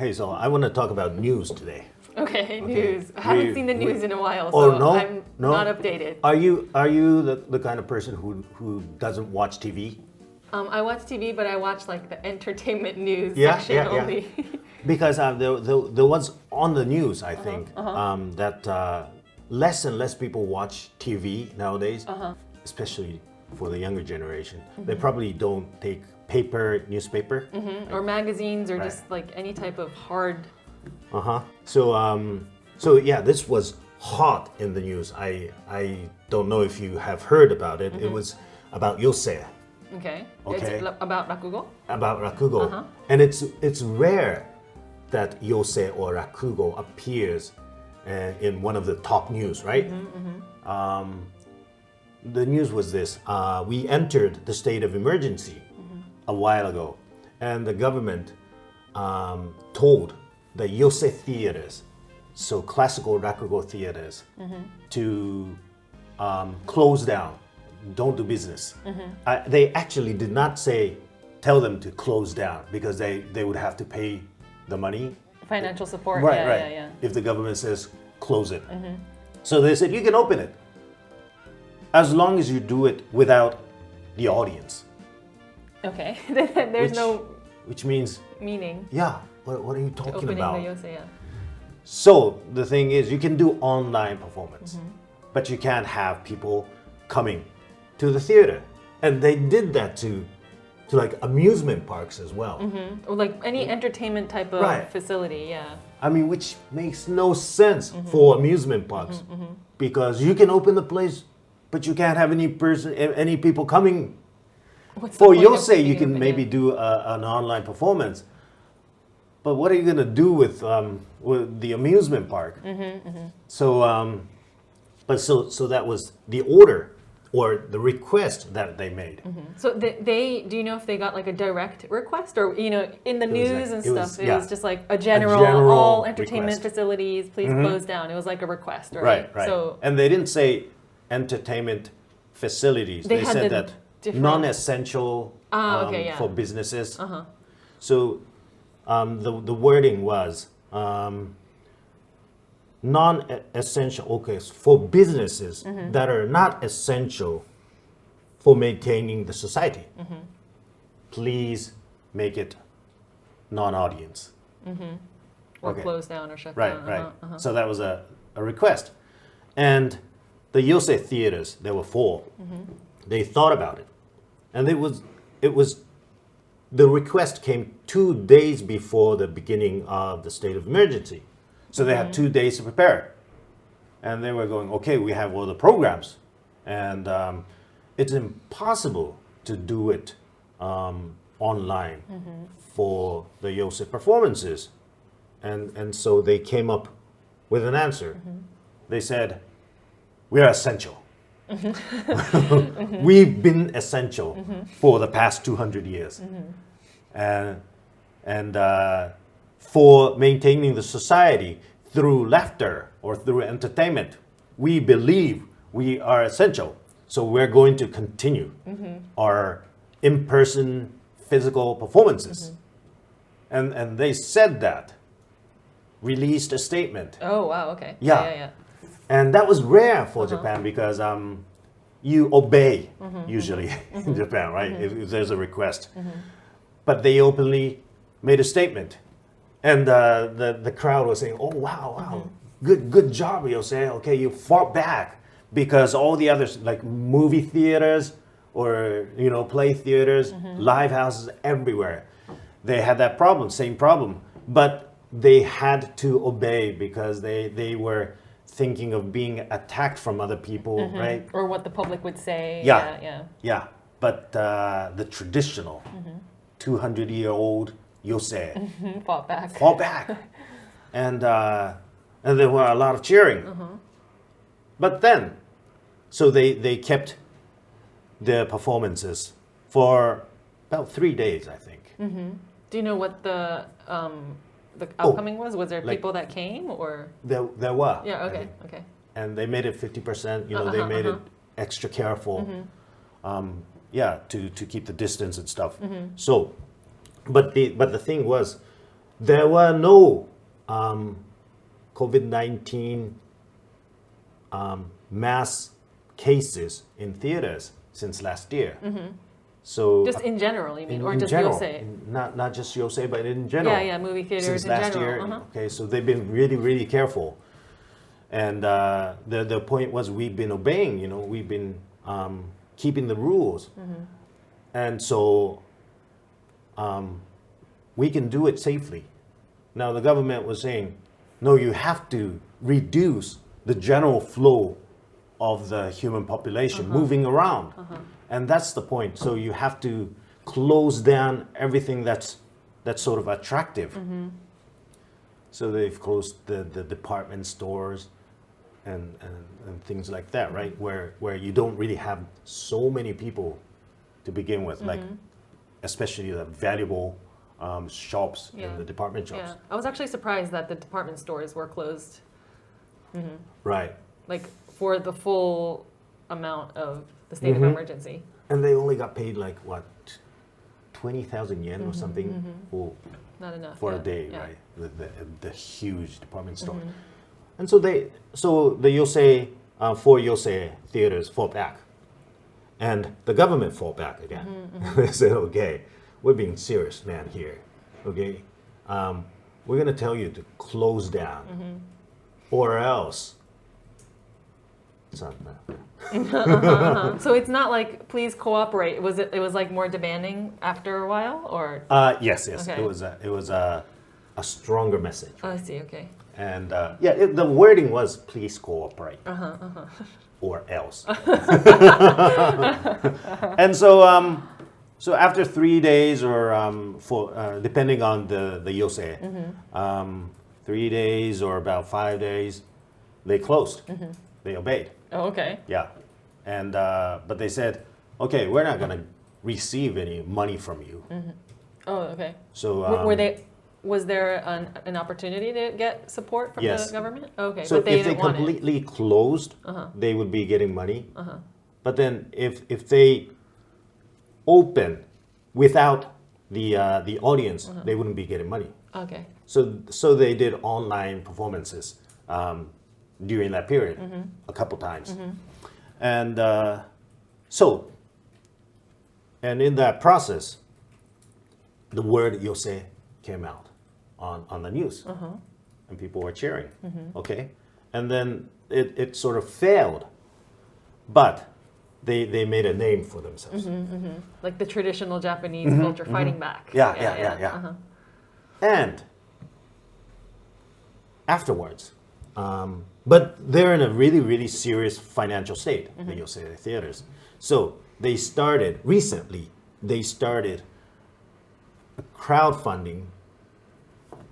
Hey, so I want to talk about news today. Okay, news. I haven't seen the news in a while, Oh, so no? I'm No? not updated. Are you the kind of person who doesn't watch TV? I watch TV, but I watch like the entertainment news Yeah, section yeah, yeah. only. Because there was on the news, I think, that less and less people watch TV nowadays, especially for the younger generation. They probably don't take paper newspaper. Or magazines, or Right. just like any type of hard. So yeah, this was hot in the news. I don't know if you have heard about it. It was about Yose, Okay. Okay. It's about Rakugo. about Rakugo, and it's rare that Yose or Rakugo appears in one of the top news, right? The news was this: we entered the state of emergency a while ago, and the government told the Yose theaters, so classical Rakugo theaters, to close down, don't do business. They actually did not tell them to close down because they would have to pay the money. Financial support. Right, yeah, right. yeah. If the government says close it. So they said you can open it as long as you do it without the audience. Okay. There's no Which means, meaning yeah, what are you talking opening about? the Yose. Yeah. So the thing is, you can do online performance, but you can't have people coming to the theater. And they did that to like amusement parks as well. Or like any entertainment type of Right. facility. Yeah. I mean, which makes no sense for amusement parks because you can open the place, but you can't have any people coming. What's the For point of Yose, you keeping can open, maybe yeah. do an online performance, but what are you gonna do with the amusement park? So, so that was the order or the request that they made. So they do you know if they got like a direct request, or in the was news like- and it was- stuff? It yeah. was just like a general all entertainment request. facilities, please close down. It was like a request, right? Right, right. So And they didn't say entertainment facilities. They They had said the that different- non-essential okay, yeah. for businesses. So the wording was non-essential. Okay, for businesses that are not essential for maintaining the society. Please make it non-audience. or okay. close down or shut Right, down. right. So that was a request. And the Yose theaters, there were 4. They thought about it. And it was the request came 2 days before the beginning of the state of emergency. So they had 2 days to prepare. And they were going, okay, we have all the programs. And it's impossible to do it online for the Yose performances. And so they came up with an answer. They said, we are essential. We've been essential for the past 200 years. And for maintaining the society through laughter or through entertainment, we believe we are essential. So we're going to continue our in-person physical performances. And they said that, released a statement. Oh wow, okay. Yeah. Yeah. And that was rare for Japan because you obey usually in Japan, right? If there's a request. But they openly made a statement. And the crowd was saying, oh, wow. Good job, Yose. Okay, you fought back. Because all the others, like movie theaters or, play theaters, live houses everywhere, they had that problem, same problem. But they had to obey because they were thinking of being attacked from other people, right? Or what the public would say. Yeah. Yeah. But the traditional 200-year-old Yose Fought back. fought back. And there were a lot of cheering. But then, so they kept their performances for about 3 days, I think. Do you know what the outcoming was? Was there like- people that came, or? There were. Yeah. I Okay. think. Okay. And they made it 50%. They made it extra careful. To keep the distance and stuff. So, but the thing was, there were no COVID-19 mass cases in theaters since last year. So Just in general, you mean, or in just general, Yose? not just Yose, but in general. Yeah, movie theaters Since in last general. year, okay, so they've been really, really careful, and the point was we've been obeying. We've been keeping the rules, and so we can do it safely. Now the government was saying, no, you have to reduce the general flow of the human population moving around. And that's the point. So you have to close down everything that's sort of attractive. So they've closed the department stores and things like that, right? Where you don't really have so many people to begin with, like especially the valuable shops in the department shops. Yeah, I was actually surprised that the department stores were closed. Right. Like for the full amount of the state of emergency. And they only got paid like what, 20,000 yen or something Not enough for a day, yeah. right? The huge department store. And so the Yose, 4 Yose theaters fought back. And the government fought back again. They said, okay, we're being serious, man, here. Okay? We're going to tell you to close down or else. It's not bad. So it's not like please cooperate. It was like more demanding after a while, or? Yes. Okay. It was a stronger message. Oh, I see. Okay. And the wording was please cooperate or else. And so after 3 days or for depending on the Yose, 3 days or about 5 days, they closed. They obeyed. Oh, okay. Yeah, and but they said, okay, we're not gonna receive any money from you. Oh, okay. So Was there an opportunity to get support from Yes. the government? Okay, so but they if they didn't want it. completely closed, they would be getting money. But then if they open without the audience, they wouldn't be getting money. Okay. So they did online performances during that period a couple times, and and in that process, the word Yose came out on the news, and people were cheering. Okay, and then it sort of failed, but they made a name for themselves. Like the traditional Japanese culture fighting back. Yeah. And afterwards, but they're in a really, really serious financial state, the Yose theaters. So they started a crowdfunding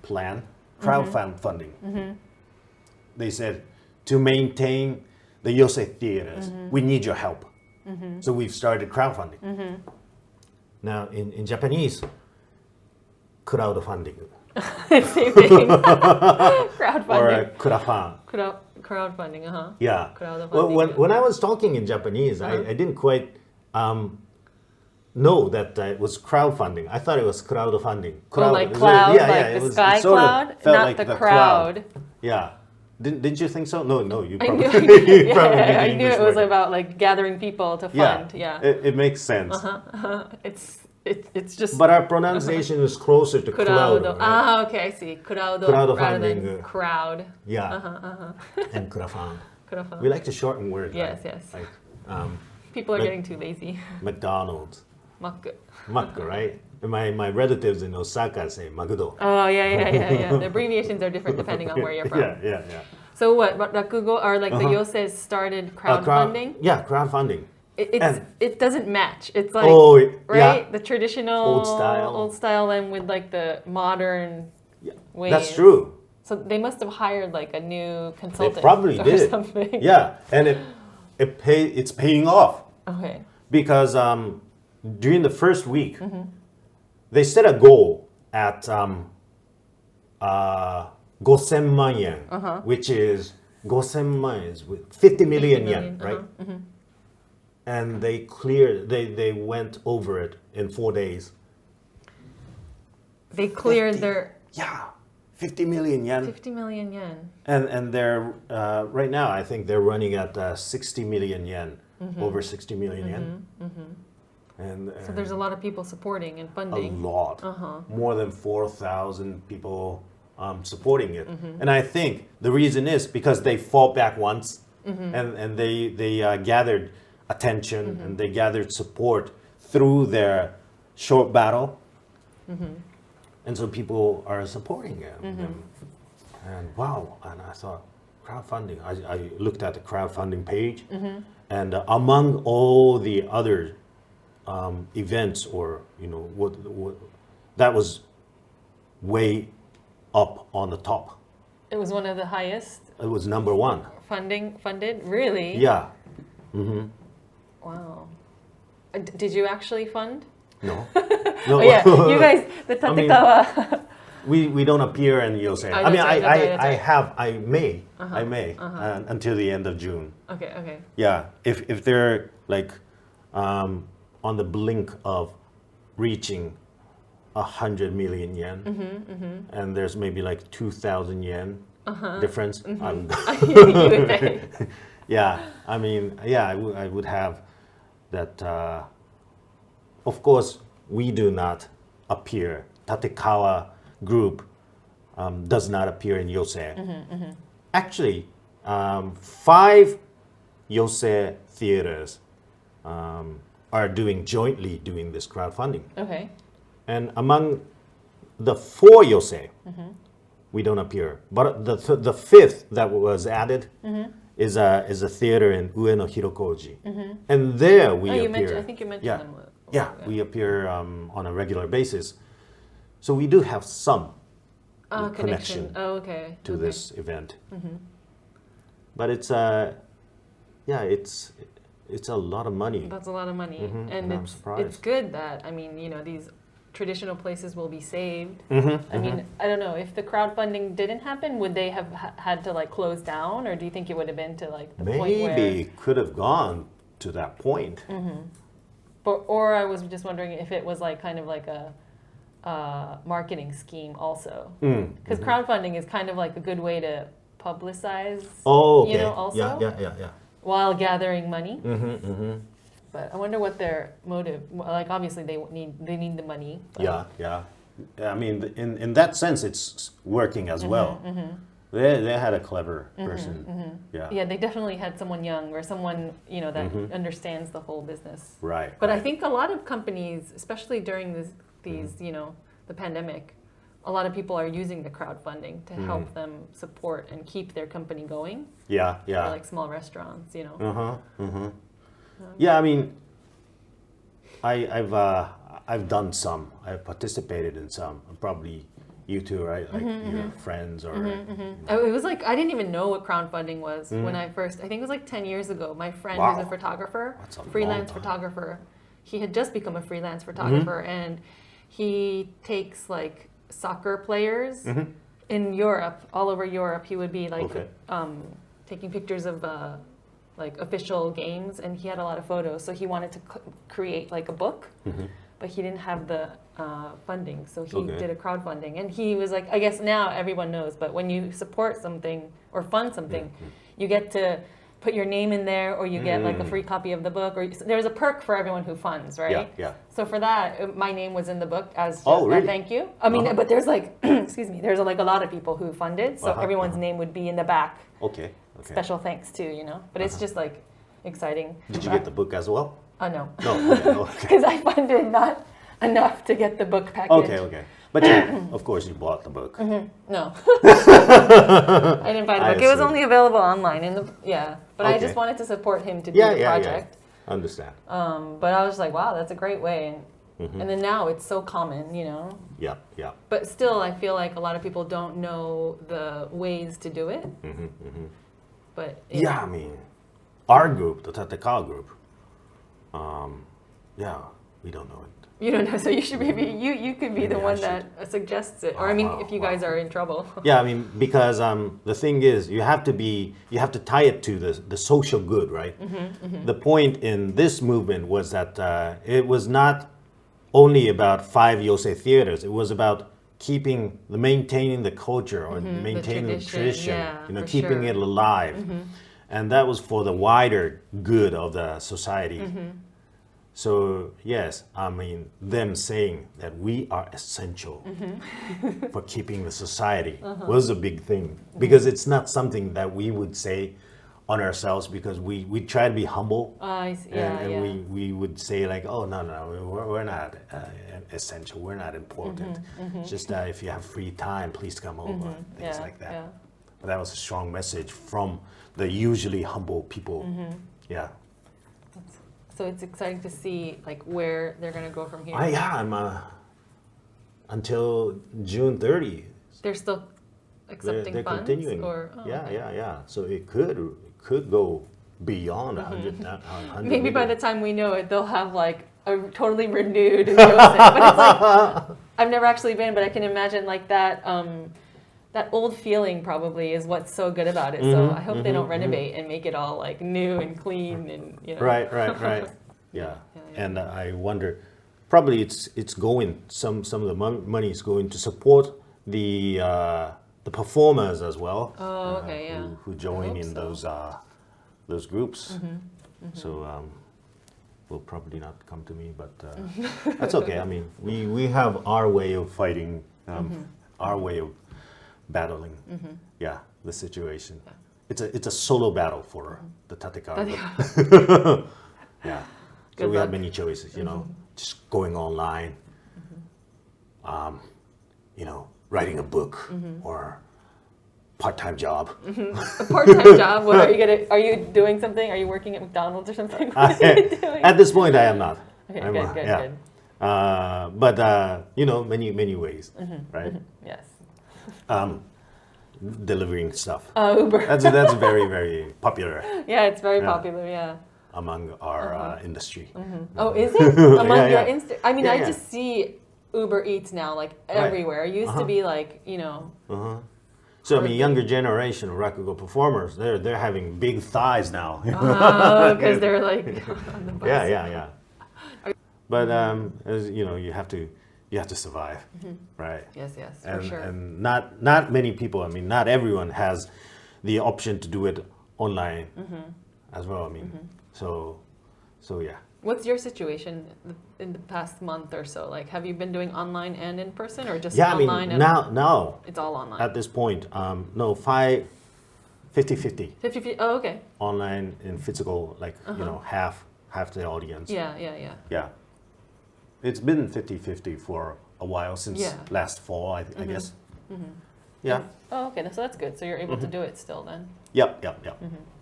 plan, crowdfunding. They said, to maintain the Yose theaters, we need your help. So we've started crowdfunding. Now, in Japanese, crowdfunding. Same thing. Crowdfunding. Or crafan. Crowdfunding, Yeah. Crowdfunding, Well, yeah. when I was talking in Japanese, I didn't quite know that it was crowdfunding. I thought it was crowdfunding. Oh, like cloud, it the was- sky it sort of cloud, felt not like the the crowd. Yeah. Didn't you think so? No, you I probably, knew, you probably did the I knew English it was word. about like gathering people to fund. Yeah. It makes sense. It's just But our pronunciation is closer to cloud. crowd. Right? Okay, I see. Crowd rather Crowdfunding. than crowd. Yeah. And crafan. Crowdfunding. We like to shorten words. Yes, right? yes. Like People are like- getting too lazy. McDonald's. Mac. Mac, right? My relatives in Osaka say Magdo. Oh yeah. The abbreviations are different depending on where you're from. Yeah. So what Rakugo or like the Yose started crowdfunding? Crowdfunding. It doesn't match. It's like yeah. the traditional Old style. and with like the modern ways. That's true. So they must have hired like a new consultant. They probably or did. Something. Yeah, and it's paying off Okay. because during the first week, they set a goal at 5,000,000 yen, which is 5,000,000 yen is with 50 million yen, right? And they went over it in 4 days. They cleared their Yeah, 50 million yen. 50 million yen. And they're right now. I think they're running at 60 million yen, over 60 million yen. And So there's a lot of people supporting and funding. a lot, more than 4,000 people supporting it. And I think the reason is because they fought back once, and they gathered attention and they gathered support through their short battle. And so people are supporting it. And wow, and I thought, crowdfunding. I looked at the crowdfunding page, and among all the other events, or what that was way up on the top. It was one of the highest It was number one. funded? Really? Yeah. Wow. Did you actually fund? No. No. Oh yeah, you guys, the Tatekawa. We don't appear in Yose. Oh, I mean, that's right. I may until the end of June. Okay. Yeah, if they're like on the blink of reaching 100 million yen, and there's maybe like 2,000 yen difference. You would pay. Yeah, I mean, yeah, I would have that. Of course, we do not appear. Tatekawa group does not appear in Yose. Actually, 5 Yose theaters are jointly doing this crowdfunding. Okay. And among the 4 Yose, we don't appear. But the 5th that was added is a theater in Ueno Hirokoji. And there we appear. I think you mentioned them. Yeah, we appear on a regular basis. So we do have some connection to this event. But it's it's a lot of money. That's a lot of money, and I'm surprised. it's good that these traditional places will be saved. I mean, I don't know if the crowdfunding didn't happen, would they have had to like close down, or do you think it would have been to like the point where maybe could have gone to that point? Or I was just wondering if it was like kind of like a marketing scheme also, because crowdfunding is kind of like a good way to publicize. Oh, okay. Also. Yeah. While gathering money. But I wonder what their motive. Like obviously they need the money. But. Yeah. I mean, in that sense, it's working as well. They had a clever person. Yeah, they definitely had someone young or someone that understands the whole business. Right. But I think a lot of companies, especially during these the pandemic, a lot of people are using the crowdfunding to help them support and keep their company going. Yeah. Or like small restaurants, Yeah, I mean, I've done some. I've participated in some. Probably you too, right? Like your friends or. It was like I didn't even know what crowdfunding was when I think it was like 10 years ago. My friend who's a photographer, That's a freelance long time. photographer. He had just become a freelance photographer, and he takes like soccer players in Europe, all over Europe. He would be like taking pictures of like official games, and he had a lot of photos. So he wanted to create like a book, but he didn't have the funding, so he did a crowdfunding. And he was like, I guess now everyone knows, but when you support something or fund something, you get to put your name in there, or you get like a free copy of the book, or there's a perk for everyone who funds, right? Yeah. So for that, my name was in the book as just really? a thank you. I mean, but there's like, excuse me, there's like a lot of people who funded, so everyone's name would be in the back. Okay. Special thanks too, But it's just like exciting. Did you get the book as well? Oh no. No. Because I funded not enough to get the book package. Okay. But of course, you bought the book. No. I didn't buy the book. It was only available online. But I just wanted to support him to do the project. Yeah. Understand. But I was like, wow, that's a great way. And then now it's so common, Yeah. But still, I feel like a lot of people don't know the ways to do it. But Yeah, I mean, our group, the Tatekawa group, we don't know it. You don't know, so you should maybe you could be the one that suggests it, or I mean, if you guys are in trouble. Yeah, I mean, because the thing is, you have to tie it to the social good, right? The point in this movement was that it was not only about 5 Yose theaters; it was about maintaining the culture or maintaining the tradition, yeah, keeping sure. it alive. And that was for the wider good of the society. So yes, I mean, them saying that we are essential for keeping the society was a big thing, because it's not something that we would say on ourselves, because we try to be humble, and we would say like, oh no, we're not essential, we're not important. Just if you have free time, please come over, things like that. Yeah. But that was a strong message from the usually humble people. Yeah. So it's exciting to see like where they're going to go from here. I'm until June 30. They're still accepting they're funds? continuing. Or, Yeah. So it could go beyond 100 Maybe by the time we know it, they'll have like a totally renewed Yose. But it's like, I've never actually been, but I can imagine like that that old feeling probably is what's so good about it. So I hope they don't renovate and make it all like new and clean and Right. Yeah. And I wonder, probably it's going, some of the money is going to support the performers as well. Oh, okay, yeah. Who join in those groups. So will probably not come to me, but that's okay. I mean, we have our way of fighting, our way of battling. The situation. It's a solo battle for the tatekawa. Yeah. So Good we have luck. many choices, just going online, writing a book or part-time job. A part-time job? What are you doing something? Are you working at McDonald's or something? What are you doing? At this point, I am not. Okay, I'm, good. But many ways, right? Yes. Delivering stuff. Uber. That's very, very popular Yeah, it's very popular. Yeah. among our industry. Oh, is it among Yeah, your yeah. Insta? I mean, Yeah, I yeah. just see Uber Eats now like everywhere. It used to be like So I mean, younger generation of Rakugo performers, they're having big thighs now. because they're like on the bus. Yeah. But as you know, you have to survive, right? Yes, And, for sure. and not many people. I mean, not everyone has the option to do it online as well. I mean, so yeah. What's your situation in the past month or so? Like, have you been doing online and in person, or just Yeah, I online? mean, now It's all online. at this point, 50-50 50-50. Oh, okay. online and physical, like half the audience. Yeah. It's been 50-50 for a while, since last fall, I guess. Yeah. Oh, okay. So that's good. So you're able to do it still then. Yep.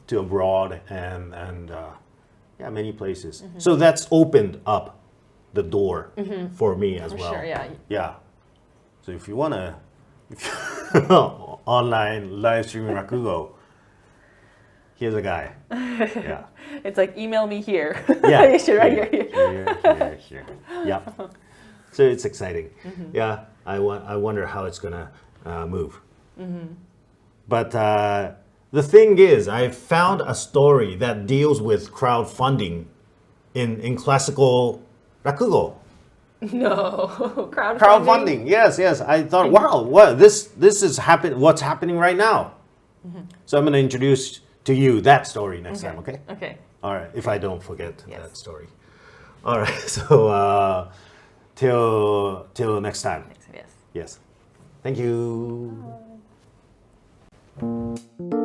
To abroad and many places. So that's opened up the door for me as For well. sure. Yeah. Yeah. So if you wanna online live streaming Rakugo, here's a guy. Yeah. It's like email me here. Yeah. You should write here. Here. Yep. So it's exciting. Yeah. I wonder how it's gonna move. But the thing is, I found a story that deals with crowdfunding in classical Rakugo. No. Crowdfunding. Yes. I thought, wow, what this is what's happening right now. So I'm gonna introduce to you that story next time, okay? Okay. All right, if I don't forget Yes. that story. All right, so till next time. Yes. Yes. Thank you. Bye.